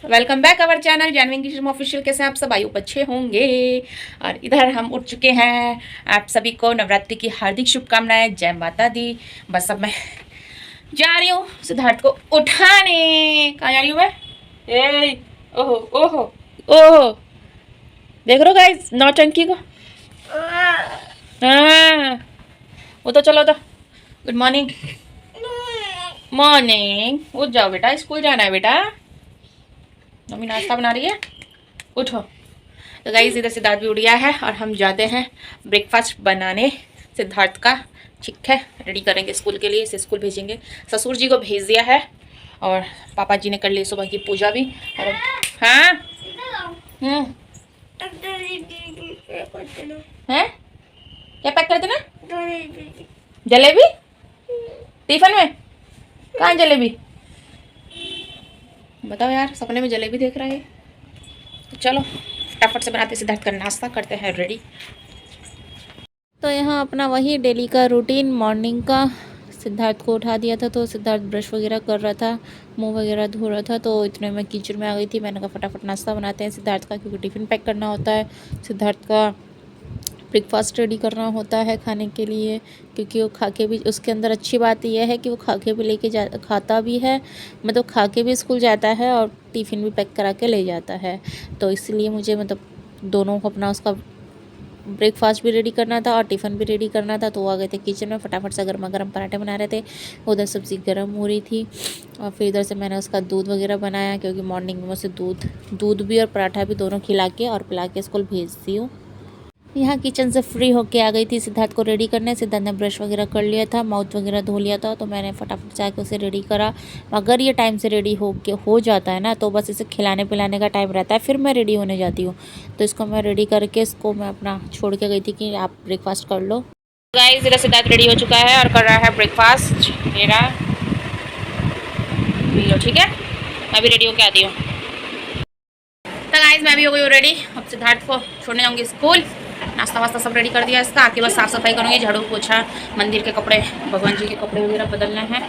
Welcome back our channel Jhanvi kitchen official. कैसे आप सब? आयु अच्छे होंगे। और इधर हम उठ चुके हैं। आप सभी को नवरात्रि की हार्दिक शुभकामनाएं। जय माता दी। बस अब मैं जा रही हूँ सिद्धार्थ को उठाने। कहाँ जा रही हूँ मैं? ए ओहो ओहो ओहो, देख रहे हो गाइस नौटंकी को? हाँ, वो तो चलो तो। Good morning. मॉर्निंग, उठ जाओ बेटा, स्कूल जाना है बेटा। मम्मी नाश्ता बना रही है, उठो। तो गाइस इधर सिद्धार्थ भी उठ गया है और हम जाते हैं ब्रेकफास्ट बनाने सिद्धार्थ का। ठीक है, रेडी करेंगे स्कूल के लिए, इसे स्कूल भेजेंगे। ससुर जी को भेज दिया है और पापा जी ने कर ली सुबह की पूजा भी। और हाँ हैं, क्या पैक कर देना? जलेबी टिफिन में? कहाँ जलेबी? बताओ यार, सपने में जलेबी देख रहा है। तो चलो फटाफट से बनाते सिद्धार्थ का नाश्ता, करते हैं रेडी। तो यहाँ अपना वही डेली का रूटीन मॉर्निंग का, सिद्धार्थ को उठा दिया था। तो सिद्धार्थ ब्रश वगैरह कर रहा था, मुंह वगैरह धो रहा था। तो इतने में किचन में आ गई थी। मैंने कहा फटाफट नाश्ता बनाते हैं सिद्धार्थ का, क्योंकि टिफ़िन पैक करना होता है। सिद्धार्थ का ब्रेकफास्ट रेडी करना होता है खाने के लिए, क्योंकि वो खा के भी, उसके अंदर अच्छी बात यह है कि वो खा के भी लेके जा, खाता भी है, मतलब खा के भी स्कूल जाता है और टिफ़िन भी पैक करा के ले जाता है। तो इसलिए मुझे मतलब दोनों को अपना उसका ब्रेकफास्ट भी रेडी करना था और टिफ़िन भी रेडी करना था। तो वो आ गए थे किचन में, फटाफट से गर्मा गर्म पराठे बना रहे थे। उधर सब्ज़ी गर्म हो रही थी और फिर इधर से मैंने उसका दूध वगैरह बनाया, क्योंकि मॉर्निंग में उसे दूध भी और पराठा भी दोनों खिला के और पिला के स्कूल भेजती हूँ। यहाँ किचन से फ्री होके आ गई थी सिद्धार्थ को रेडी करने। सिद्धार्थ ने ब्रश वगैरह कर लिया था, माउथ वगैरह धो लिया था। तो मैंने फटाफट से आके उसे रेडी करा। अगर ये टाइम से रेडी हो जाता है ना, तो बस इसे खिलाने पिलाने का टाइम रहता है, फिर मैं रेडी होने जाती हूँ। तो इसको मैं रेडी करके इसको मैं अपना छोड़ के गई थी कि आप ब्रेकफास्ट कर लो। गाइस इधर सिद्धार्थ रेडी हो चुका है और कर रहा है ब्रेकफास्ट मेरा। ठीक है, मैं भी रेडी होके आती हूँ। तो गाइस मैं भी हो गई हूँ रेडी। अब सिद्धार्थ को छोड़ने जाऊँगी स्कूल। नाश्ता वास्ता सब रेडी कर दिया इसका। आके बस साफ़ सफाई करूँगी, झाड़ू पोछा, मंदिर के कपड़े, भगवान जी के कपड़े वगैरह बदलने हैं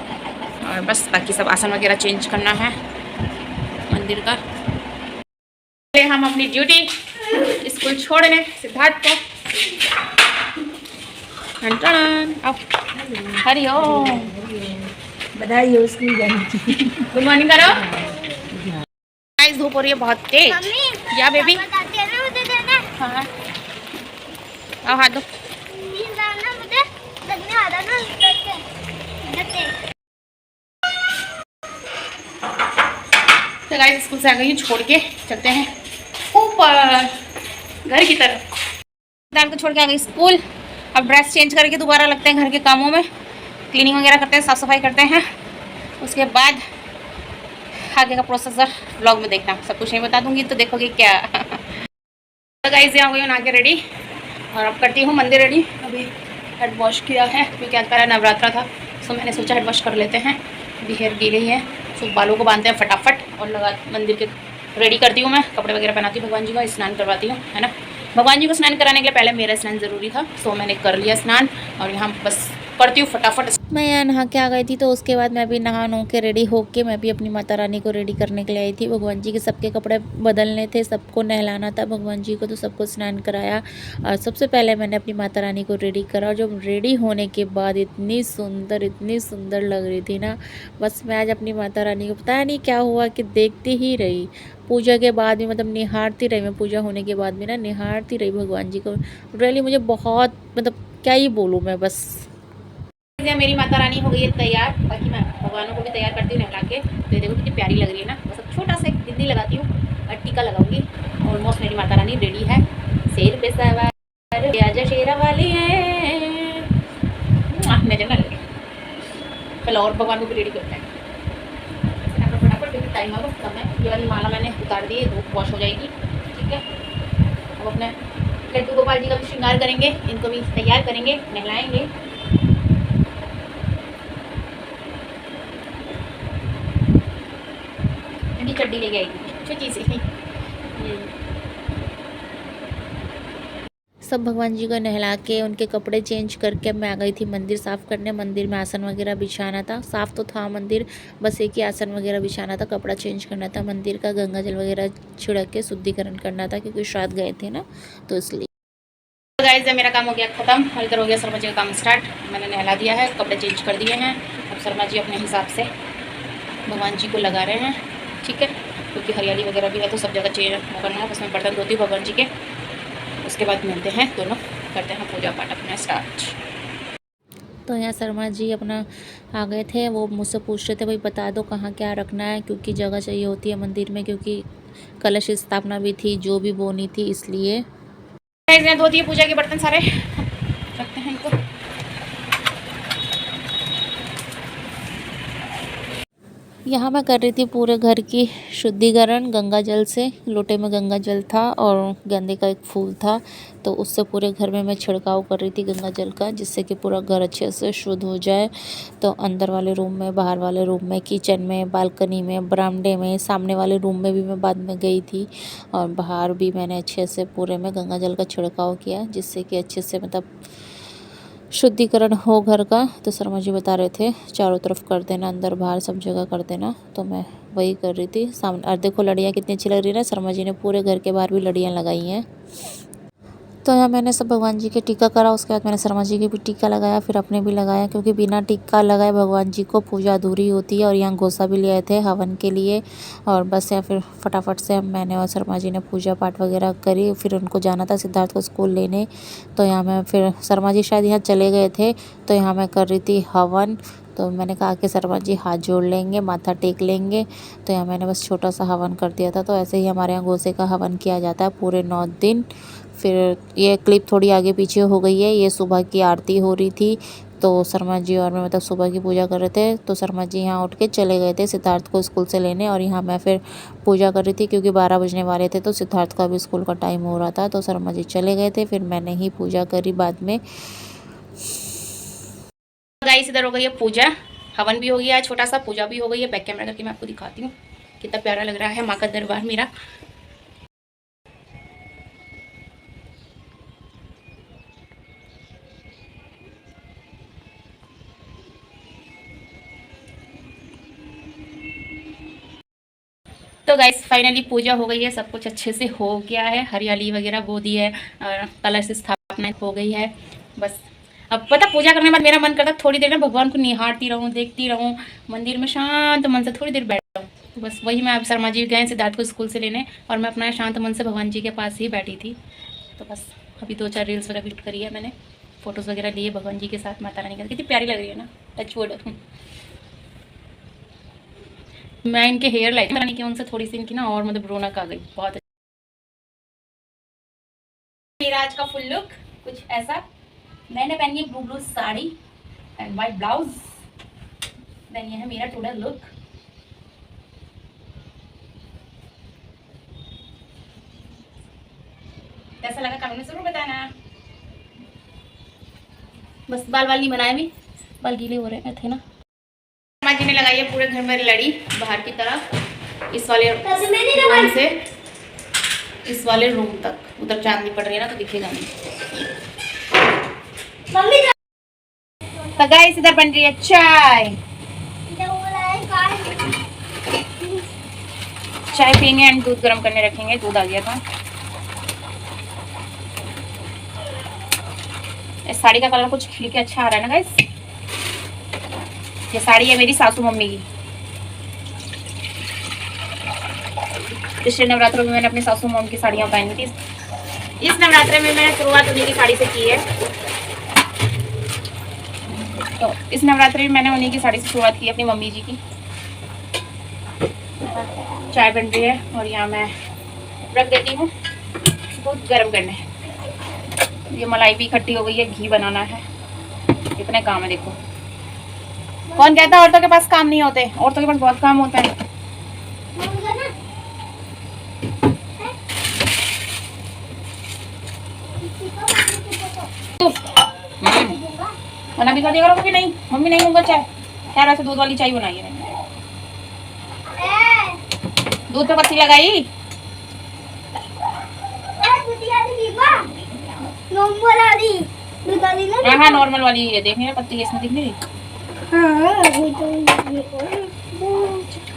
और बस बाकी सब आसन वगैरह चेंज करना है मंदिर का। हम अपनी ड्यूटी स्कूल छोड़ने सिद्धार्थ को। हरिओम, बधाई हो स्कूल जाने की। गुड मॉर्निंग करो। गाइस धूप हो रही है बहुत तेज। या बेबी, हाँ आओ हाथ दो। तो गाइस स्कूल से आ गई हूँ, छोड़ के चलते हैं ऊपर घर की तरफ। दाल को छोड़ के आ गई स्कूल। अब ड्रेस चेंज करके दोबारा लगते हैं घर के कामों में, क्लीनिंग वगैरह करते हैं, साफ़ सफाई करते हैं। उसके बाद आगे का प्रोसेसर व्लॉग में देखना, सब कुछ नहीं बता दूंगी तो देखोगे क्या। तो गाइस यहाँ गई हूँ नहा के रेडी और अब करती हूँ मंदिर रेडी। अभी हेड वॉश किया है क्योंकि आज पहला नवरात्रा था, तो मैंने सोचा हेड वॉश कर लेते हैं। अभी हेयर गीली है, तो बालों को बांधते हैं फटाफट और लगा मंदिर के रेडी करती हूँ मैं, कपड़े वगैरह पहनाती हूँ, भगवान जी का स्नान करवाती हूँ, है ना। भगवान जी को स्नान कराने के लिए पहले मेरा स्नान ज़रूरी था, तो मैंने कर लिया स्नान और यहाँ बस करती हूँ फटाफट। मैं यहाँ नहा के आ गई थी। तो उसके बाद मैं भी नहा नो के रेडी होके मैं भी अपनी माता रानी को रेडी करने के लिए आई थी। भगवान जी के सबके कपड़े बदलने थे, सबको नहलाना था भगवान जी को, तो सबको स्नान कराया और सबसे पहले मैंने अपनी माता रानी को रेडी करा। और जब रेडी होने के बाद इतनी सुंदर लग रही थी ना, बस मैं आज अपनी माता रानी को पता नहीं क्या हुआ कि देखती ही रही। पूजा के बाद भी मतलब निहारती रही मैं, पूजा होने के बाद भी ना निहारती रही भगवान जी को। रियली मुझे बहुत, मतलब क्या ही बोलूँ मैं। बस मेरी माता रानी हो गई है तैयार, बाकी मैं भगवानों को भी तैयार करती हूँ नहला के। तो देखो कितनी प्यारी लग रही है ना। बस अब छोटा सा एक बिंदी लगाती हूँ और टीका लगाऊंगी। ऑलमोस्ट मेरी माता रानी रेडी है। शेर पे सवार आजा शेरा वाली है, नजर ना लगे। चलो और भगवान को भी रेडी करते हैं फटाफट, क्योंकि टाइम अब कम है। ये वाली माला मैंने उतार दी है, धूप वॉश हो जाएगी। ठीक है, अब अपने लड्डू गोपाल जी का भी श्रृंगार करेंगे, इनको भी तैयार करेंगे, नहलाएंगे। चड्डी लेके आई थी छोटी सी। सब भगवान जी को नहला के उनके कपड़े चेंज करके मैं आ गई थी मंदिर साफ़ करने। मंदिर में आसन वगैरह बिछाना था, साफ़ तो था मंदिर, बस एक ही आसन वगैरह बिछाना था, कपड़ा चेंज करना था मंदिर का, गंगा जल वगैरह छिड़क के शुद्धिकरण करना था क्योंकि श्राद्ध गए थे ना, तो इसलिए। तो गाइस मेरा काम हो गया ख़त्म और इधर हो गया शर्मा जी का काम स्टार्ट। मैंने नहला दिया है, कपड़े चेंज कर दिए हैं। अब शर्मा जी अपने हिसाब से भगवान जी को लगा रहे हैं, ठीक है, क्योंकि हरियाली वगैरह भी है तो सब जगह चेंज करना है। बस मैं बर्तन धोती हूँ भगवान जी के, उसके बाद मिलते हैं, दोनों करते हैं पूजा पाठ अपना स्टार्ट। तो यहाँ शर्मा जी अपना आ गए थे, वो मुझसे पूछ रहे थे भाई बता दो कहाँ क्या रखना है, क्योंकि जगह चाहिए होती है मंदिर में, क्योंकि कलश स्थापना भी थी, जो भी बोनी थी, इसलिए। धो दिए पूजा के बर्तन सारे, रखते हैं इनको। यहाँ मैं कर रही थी पूरे घर की शुद्धिकरण गंगा जल से। लोटे में गंगा जल था और गेंदे का एक फूल था, तो उससे पूरे घर में मैं छिड़काव कर रही थी गंगा जल का, जिससे कि पूरा घर अच्छे से शुद्ध हो जाए। तो अंदर वाले रूम में, बाहर वाले रूम में, किचन में, बालकनी में, बरामदे में, सामने वाले रूम में भी मैं बाद में गई थी, और बाहर भी मैंने अच्छे से पूरे में गंगा जल का छिड़काव किया, जिससे कि अच्छे से मतलब शुद्धिकरण हो घर का। तो शर्मा जी बता रहे थे चारों तरफ कर देना, अंदर बाहर सब जगह कर देना, तो मैं वही कर रही थी सामने। और देखो लड़ियाँ कितनी अच्छी लग रही है ना, शर्मा जी ने पूरे घर के बाहर भी लड़ियाँ लगाई हैं। तो यहाँ मैंने सब भगवान जी के टीका करा, उसके बाद मैंने शर्मा जी के भी टीका लगाया, फिर अपने भी लगाया, क्योंकि बिना टीका लगाए भगवान जी को पूजा अधूरी होती है। और यहाँ गोसा भी ले आए थे हवन के लिए, और बस या फिर फटाफट से मैंने और शर्मा जी ने पूजा पाठ वगैरह करी। फिर उनको जाना था सिद्धार्थ को स्कूल लेने, तो यहाँ मैं फिर शर्मा जी शायद यहाँ चले गए थे, तो यहाँ मैं कर रही थी हवन। तो मैंने कहा कि शर्मा जी हाथ जोड़ लेंगे, माथा टेक लेंगे, तो यहाँ मैंने बस छोटा सा हवन कर दिया था। तो ऐसे ही हमारे यहाँ गोसे का हवन किया जाता है पूरे 9 दिन। फिर ये क्लिप थोड़ी आगे पीछे हो गई है, ये सुबह की आरती हो रही थी, तो शर्मा जी और मैं मतलब सुबह की पूजा कर रहे थे। तो शर्मा जी यहाँ उठ के चले गए थे सिद्धार्थ को स्कूल से लेने, और यहाँ मैं फिर पूजा कर रही थी, क्योंकि 12 बजने वाले थे, तो सिद्धार्थ का भी स्कूल का टाइम हो रहा था। तो शर्मा जी चले गए थे, फिर मैंने ही पूजा करी बाद में। गाइस इधर हो गई है पूजा, हवन भी हो गया है, छोटा सा पूजा भी हो गई है। बैक कैमरा करके मैं आपको दिखाती हूँ कितना प्यारा लग रहा है माँ का दरबार मेरा। तो गाइस फाइनली पूजा हो गई है, सब कुछ अच्छे से हो गया है, हरियाली वगैरह बो दी है, कलश स्थापना हो गई है। बस अब पता पूजा करने के बाद मेरा मन करता थोड़ी देर ना भगवान को निहारती रहूं, देखती रहूं, मंदिर में शांत मन से थोड़ी देर बैठ जाऊं। तो बस वही मैं अब शर्मा जी गए सिद्धार्थ को स्कूल से लेने, और मैं अपना शांत मन से भगवान जी के पास ही बैठी थी। तो बस अभी 2-4 रील्स वगैरह शूट करी है मैंने, फ़ोटोज़ वगैरह लिए भगवान जी के साथ, माता रानी के, कितनी प्यारी लग रही है ना, टच वुड। मैं इनके हेयर लाइट रानी के उनसे थोड़ी सी इनकी ना और मतलब रौनक आ गई, बहुत अच्छा। मेरा आज का फुल लुक कुछ ऐसा, मैंने पहनी है blue sari and white blouse, then ये है मेरा टोटल लुक। कैसा लगा कमेंट में जरूर बताना। बस बाल नहीं बनाए, भी बाल गीले हो रहे थे ना। माँ जी ने लगाई है पूरे घर में लड़ी बाहर की तरफ, इस वाले रूम से इस वाले रूम तक, उधर चांदनी पड़ रही है ना तो दिखेगा नहीं। तो गाइस इधर बन रही है चाय, चाय पीएंगे एंड दूध गर्म करने रखेंगे, दूध आ गया था। इस साड़ी का कलर कुछ खिल के अच्छा आ रहा है ना गाइस। ये साड़ी है मेरी सासू मम्मी की, पिछले नवरात्रों में मैंने अपनी सासू मम्मी की साड़ियाँ पहनी थी। इस नवरात्रे में मैंने शुरुआत उन्हीं की साड़ी से की है, तो इस नवरात्रि में मैंने उन्हीं की साड़ी से शुरुआत की अपनी मम्मी जी की। चाय बन रही है और यहाँ मैं रख देती हूँ दूध गर्म करने। ये मलाई भी इकट्ठी हो गई है, घी बनाना है, इतने काम है देखो। कौन कहता है औरतों के पास काम नहीं होते, औरतों के पास बहुत काम होता है। मना भी कर दिया करो कि नहीं मम्मी नहीं होगा चाय, खैर वैसे दूध वाली चाय बनाई है मैंने। दूध पे पत्ती लगाई, नॉर्मल वाली दूध वाली ना। हाँ हाँ नॉर्मल वाली ये देखिए पत्ती इसमें दिख नहीं रही। हाँ अभी तो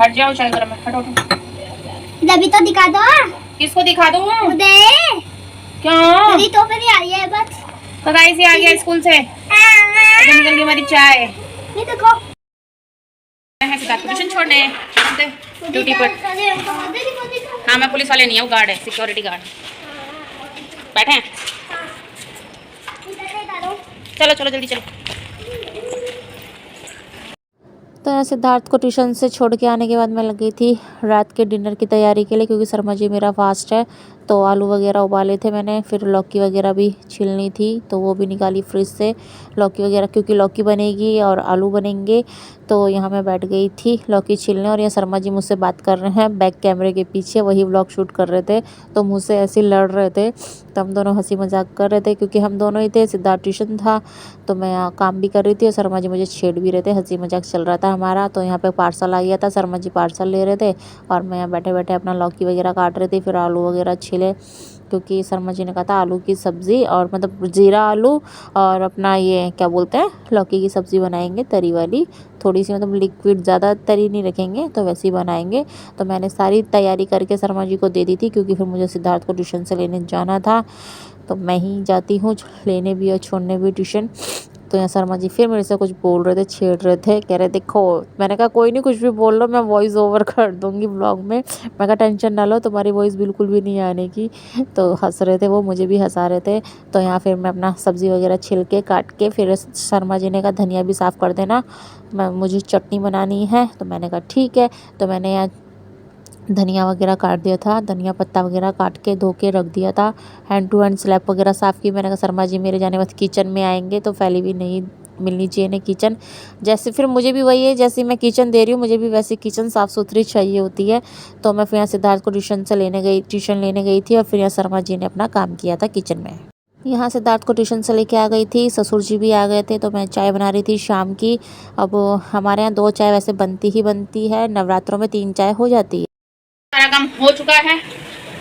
हट जाओ चाय गरम है, हटो हटो। अभी तो दिखा दो। किसको दिखा दूँ? उदय क्या? मेरी तो फिर आ रही है बस। तो गाइस ये आ गया स्कूल से, अभी निकल गई हमारी चाय। ये देखो ट्यूशन छोड़ने ड्यूटी पर। हाँ मैं पुलिस वाले नहीं हूँ, गार्ड है, सिक्योरिटी गार्ड। बैठे हैं, चलो चलो जल्दी चलो। तो यहाँ सिद्धार्थ को ट्यूशन से छोड़ के आने के बाद मैं लग गई थी रात के डिनर की तैयारी के लिए, क्योंकि शर्मा जी मेरा फास्ट है। तो आलू वगैरह उबाले थे मैंने, फिर लौकी वगैरह भी छीलनी थी तो वो भी निकाली फ्रिज से, लौकी वगैरह, क्योंकि लौकी बनेगी और आलू बनेंगे। तो यहाँ मैं बैठ गई थी लौकी छीलने, और ये शर्मा जी मुझसे बात कर रहे हैं बैक कैमरे के पीछे, वही व्लॉग शूट कर रहे थे। तो मुझसे ऐसे लड़ रहे थे, तो हम दोनों हंसी मजाक कर रहे थे, क्योंकि हम दोनों ही थे। सिद्धार्थ ट्यूशन था तो मैं यहाँ काम भी कर रही थी, और शर्मा जी मुझे छेड़ भी रहे थे, हंसी मजाक चल रहा था हमारा। तो यहाँ पे पार्सल आ गया था, शर्मा जी पार्सल ले रहे थे और मैं यहाँ बैठे बैठे अपना लौकी वगैरह काट रही थी, फिर आलू वगैरह छिले, क्योंकि शर्मा जी ने कहा था आलू की सब्ज़ी और मतलब जीरा आलू और अपना ये क्या बोलते हैं लौकी की सब्ज़ी बनाएंगे तरी वाली, थोड़ी सी मतलब लिक्विड, ज़्यादा तरी नहीं रखेंगे, तो वैसे ही बनाएंगे। तो मैंने सारी तैयारी करके शर्मा जी को दे दी थी, क्योंकि फिर मुझे सिद्धार्थ को ट्यूशन से लेने जाना था। तो मैं ही जाती हूँ लेने भी और छोड़ने भी ट्यूशन। तो यहाँ शर्मा जी फिर मेरे से कुछ बोल रहे थे, छेड़ रहे थे, कह रहे देखो। मैंने कहा कोई नहीं, कुछ भी बोल लो, मैं वॉइस ओवर कर दूँगी ब्लॉग में। मैं कहा टेंशन ना लो, तुम्हारी वॉइस बिल्कुल भी नहीं आने की। तो हंस रहे थे वो, मुझे भी हंसा रहे थे। तो यहाँ फिर मैं अपना सब्ज़ी वगैरह छिल के काट के, फिर शर्मा जी ने कहा धनिया भी साफ़ कर देना, मुझे चटनी बनानी है। तो मैंने कहा ठीक है। तो मैंने यहाँ धनिया वगैरह काट दिया था, धनिया पत्ता वगैरह काट के धो के रख दिया था, हैंड टू हैंड स्लैब वगैरह साफ़ की। मैंने कहा शर्मा जी मेरे जाने बाद किचन में आएंगे तो फैली भी नहीं मिलनी चाहिए ना किचन, जैसे फिर मुझे भी वही है, जैसे मैं किचन दे रही हूँ मुझे भी वैसे किचन साफ़ सुथरी चाहिए होती है। तो मैं फिर यहाँ सिद्धार्थ को ट्यूशन लेने गई थी, और फिर यहाँ शर्मा जी ने अपना काम किया था किचन में। यहाँ सिद्धार्थ को ट्यूशन से लेके आ गई थी, ससुर जी भी आ गए थे, तो मैं चाय बना रही थी शाम की। अब हमारे यहाँ 2 चाय वैसे बनती है, नवरात्रों में 3 चाय हो जाती है। सारा काम हो चुका है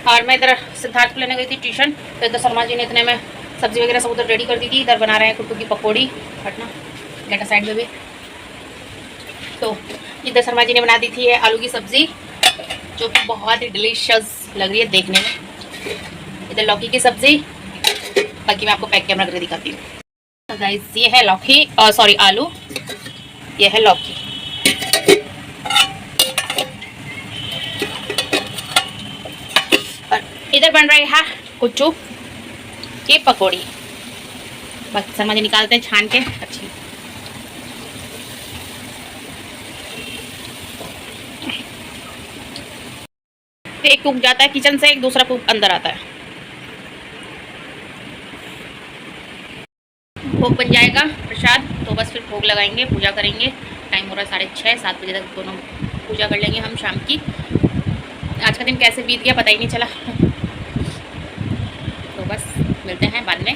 और मैं इधर सिद्धार्थ को लेने गई थी ट्यूशन। तो इधर शर्मा जी ने इतने में सब्जी वगैरह सब उधर रेडी कर दी थी। इधर बना रहे हैं कुट्टू की पकौड़ी, हटना लेटा साइड में भी। तो इधर शर्मा जी ने बना दी थी आलू की सब्ज़ी, जो कि बहुत ही डिलीशियस लग रही है देखने में। इधर लौकी की सब्ज़ी, बाकी मैं आपको पैक कैमरा करके दिखाती हूँ। तो गाइस ये है लौकी, सॉरी आलू, ये है लौकी। इधर बन रही है कुट्टू की पकौड़ी, बस शर्मा जी निकालते हैं छान के अच्छी। एक कुक जाता है किचन से, एक दूसरा कुक अंदर आता है। भोग बन जाएगा प्रसाद, तो बस फिर भोग लगाएंगे, पूजा करेंगे। टाइम हो रहा है 6:30 7 बजे तक दोनों पूजा कर लेंगे हम शाम की। आज का दिन कैसे बीत गया पता ही नहीं चला। तो बस मिलते हैं बाद में,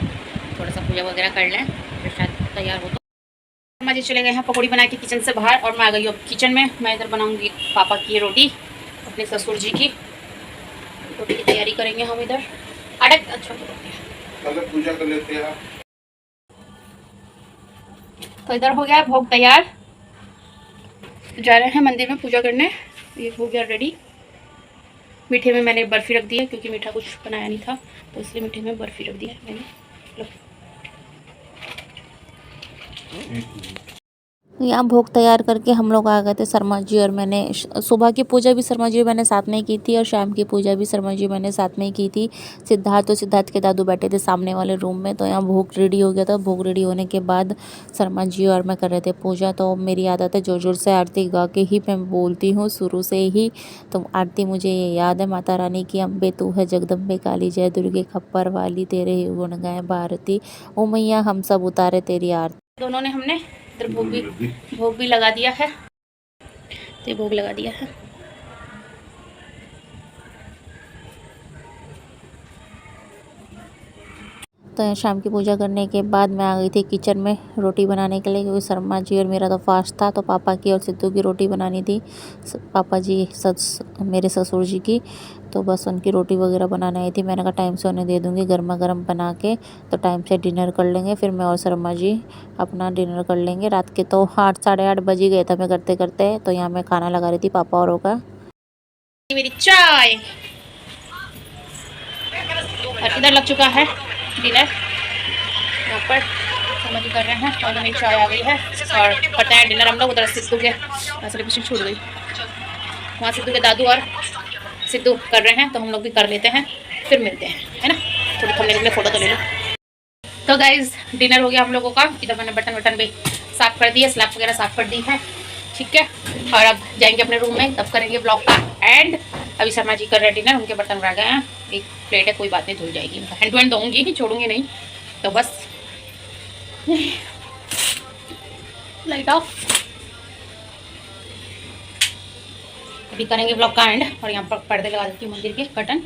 थोड़ा सा पूजा वगैरह कर लें, प्रसाद तैयार हो। तो शर्मा जी चले गए हैं पकौड़ी बना के किचन से बाहर, और मैं आ गई अब किचन में। मैं इधर बनाऊंगी पापा की रोटी, अपने ससुर जी की रोटी की तैयारी करेंगे हम इधर। अच्छा पूजा कर लेते हैं। तो इधर हो गया भोग तैयार, जा रहे हैं मंदिर में पूजा करने। ये हो गया रेडी। मीठे में मैंने बर्फ़ी रख दी है, क्योंकि मीठा कुछ बनाया नहीं था, तो इसलिए मीठे में बर्फ़ी रख दी है मैंने। यहाँ भोग तैयार करके हम लोग आ गए थे शर्मा जी और मैंने। सुबह की पूजा भी शर्मा जी मैंने साथ में ही की थी, और शाम की पूजा भी शर्मा जी मैंने साथ में ही की थी। सिद्धार्थ के दादू बैठे थे सामने वाले रूम में। तो यहाँ भोग रेडी हो गया था। भोग रेडी होने के बाद शर्मा जी और मैं कर रहे थे पूजा। तो मेरी आदत है जोर जोर से आरती गा के ही मैं बोलती हूँ शुरू से ही। तो आरती मुझे ये याद है, माता रानी की अम्बे तू है जगदम्बे काली, जय दुर्गे खप्पर वाली, तेरे ही गुण गाए भारती, ओ मैया हम सब उतारे तेरी आरती। दोनों ने हमने इधर भोग भी लगा दिया है, तो भोग लगा दिया है। तो शाम की पूजा करने के बाद मैं आ गई थी किचन में रोटी बनाने के लिए, क्योंकि शर्मा जी और मेरा तो फास्ट था, तो पापा की और सिद्धू की रोटी बनानी थी। पापा जी मेरे ससुर जी की, तो बस उनकी रोटी वगैरह बनाने आई थी। मैंने कहा टाइम से उन्हें दे दूँगी गर्मा गर्म बना के, तो टाइम से डिनर कर लेंगे। फिर मैं और शर्मा जी अपना डिनर कर लेंगे। रात के तो 8 साढ़े 8 बज ही गए थे मैं करते करते। तो यहाँ मैं खाना लगा रही थी पापा औरों का। मेरी चाय और इधर लग चुका है डिनर। यहाँ पर समझ कर रहे हैं और मेरी चाय आ गई है और करते हैं डिनर हम लोग। उधर सिद्धू के सेलिब्रेशन छूट गई, वहाँ सिद्धू के दादू और सिद्धू कर रहे हैं, तो हम लोग भी कर लेते हैं, फिर मिलते हैं, है ना। थोड़ी थमने के लिए फ़ोटो तो ले लो। तो गाइज डिनर हो गया हम लोगों का। इधर मैंने बटन वटन भी साफ़ कर दिया, स्लैब वगैरह साफ़ कर दी है, ठीक है। और अब जाएंगे अपने रूम में, तब करेंगे ब्लॉग का एंड। अभी शर्मा जी कर रहे हैं डिनर, उनके बर्तन रह गए हैं, एक प्लेट है, कोई बात नहीं, धुल जाएगी, हैंड टू हैंड दूँगी, छोड़ूंगी नहीं। तो बस लाइट ऑफ, अभी करेंगे ब्लॉग का एंड। और यहाँ पर पर्दे लगा देती हूँ मंदिर के कर्टन।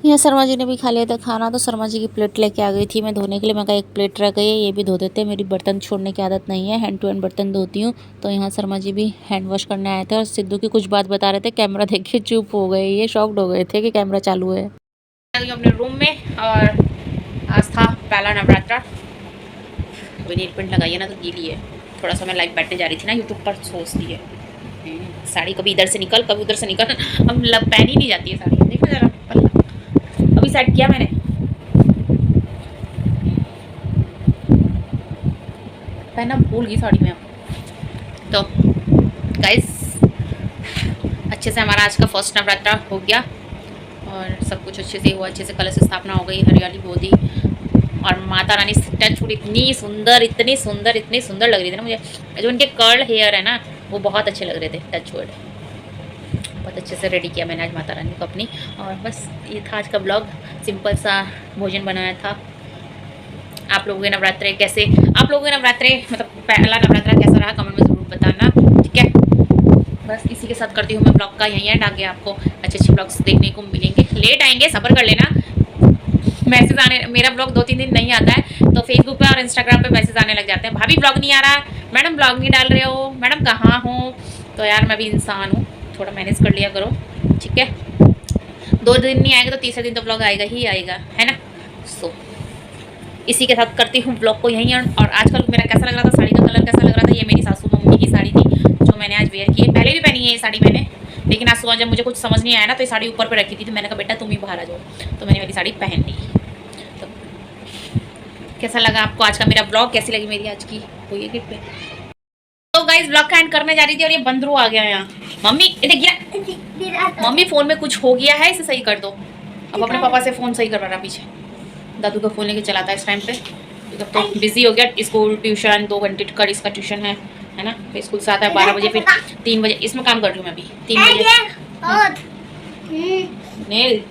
यहाँ शर्मा जी ने भी खा लिया था खाना, तो शर्मा जी की प्लेट लेके आ गई थी मैं धोने के लिए। मैं कहा एक प्लेट रह गई है, ये भी धो देते हैं, मेरी बर्तन छोड़ने की आदत नहीं है, हैंड टू हैंड बर्तन धोती हूँ। तो यहाँ शर्मा जी भी हैंड वॉश करने आए थे और सिद्धू की कुछ बात बता रहे थे, कैमरा देख के चुप हो गए, ये शॉक्ड हो गए थे कि कैमरा चालू है। अपने रूम में, और आज था पहला नवरात्रा। अभी नील पेंट लगाई है ना, तो गीली है थोड़ा सा। मैं लाइव बैठने जा रही थी ना यूट्यूब पर, सोचती है साड़ी कभी इधर से निकल कभी उधर से निकल, अब पहन ही नहीं जाती है साड़ी। देखो जरा पल्ला अभी सेट किया मैंने, पहना भूल गई साड़ी में। तो गाइस अच्छे से हमारा आज का फर्स्ट नवरात्रा हो गया और सब कुछ अच्छे से हुआ, अच्छे से कलश स्थापना हो गई, हरियाली बोदी। और माता रानी टच फूड इतनी सुंदर इतनी सुंदर इतनी सुंदर लग रही थी ना मुझे। जो उनके कर्ल हेयर है ना, वो बहुत अच्छे लग रहे थे, टच वुड। बहुत अच्छे से रेडी किया मैंने आज माता रानी को अपनी। और बस ये था आज का ब्लॉग, सिंपल सा भोजन बनाया था। आप लोगों के नवरात्रे कैसे, आप लोगों के नवरात्रे मतलब पहला नवरात्रा कैसा रहा, कमेंट में ज़रूर बताना, ठीक है। बस इसी के साथ करती हूँ मैं ब्लॉग का यहीं एंड। आगे आपको अच्छे अच्छे ब्लॉग्स देखने को मिलेंगे, लेट आएंगे, सब्र कर लेना। मैसेज आने, मेरा ब्लॉग 2-3 दिन नहीं आता है, तो फेसबुक पे और इंस्टाग्राम पे मैसेज आने लग जाते हैं, भाभी ब्लॉग नहीं आ रहा, मैडम ब्लॉग नहीं डाल रहे हो, मैडम कहाँ हो। तो यार मैं भी इंसान हूँ, थोड़ा मैनेज कर लिया करो, ठीक है। 2 दिन नहीं आएगा तो तीसरे दिन तो ब्लॉग आएगा ही आएगा, है ना। सो इसी के साथ करती हूँ ब्लॉग को यहीं। और आजकल मेरा कैसा लग रहा था, साड़ी का कलर कैसा लग रहा था, ये मेरी सासू मम्मी की साड़ी थी जो मैंने आज वेयर की है। पहले भी पहनी है ये साड़ी मैंने, लेकिन आज सुबह जब मुझे कुछ समझ नहीं आया ना, तो ये साड़ी ऊपर पे रखी थी, तो मैंने कहा बेटा तुम ही बाहर आ जाओ, तो मैंने वाली साड़ी पहन ली। तो कैसा लगा आपको आज का मेरा ब्लॉग, कैसी लगी मेरी आज की हुई है किट पे। तो गाइस ब्लॉग का एंड करने जा रही थी और ये बंदरू आ गया यहाँ। मम्मी ये देखिए, मम्मी फ़ोन में कुछ हो गया है, इसे सही कर दो। अब अपने पापा से फ़ोन सही करवा रहा पीछे, दादू का फ़ोन लेके चलाता है इस टाइम पे। तो बिजी हो गया, स्कूल ट्यूशन 2 घंटे का इसका ट्यूशन है ना। फिर स्कूल से आता है 12 बजे, फिर 3 बजे इसमें काम कर रही हूँ मैं अभी 3 बजे। नेल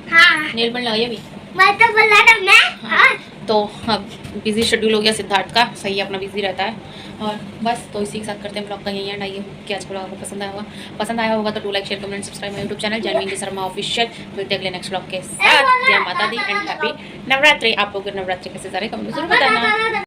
नेल पेंट लगाई अभी मैं तो बोला था मैं। हाँ। तो अब बिजी शेड्यूल हो गया सिद्धार्थ का, सही है, अपना बिजी रहता है। और बस तो इसी के साथ करते हैं ब्लॉग का यहीं एंड। आइए कि आज ब्लॉग आपको पसंद आया होगा तो do like share comment subscribe my YouTube channel genuine Sharma official. मिलते हैं अगले नेक्स्ट ब्लॉग के साथ। जय माता दी एंड हैप्पी नवरात्रि। आप लोग नवरात्रि कैसे जा रहे हैं कमेंट में जरूर बताना।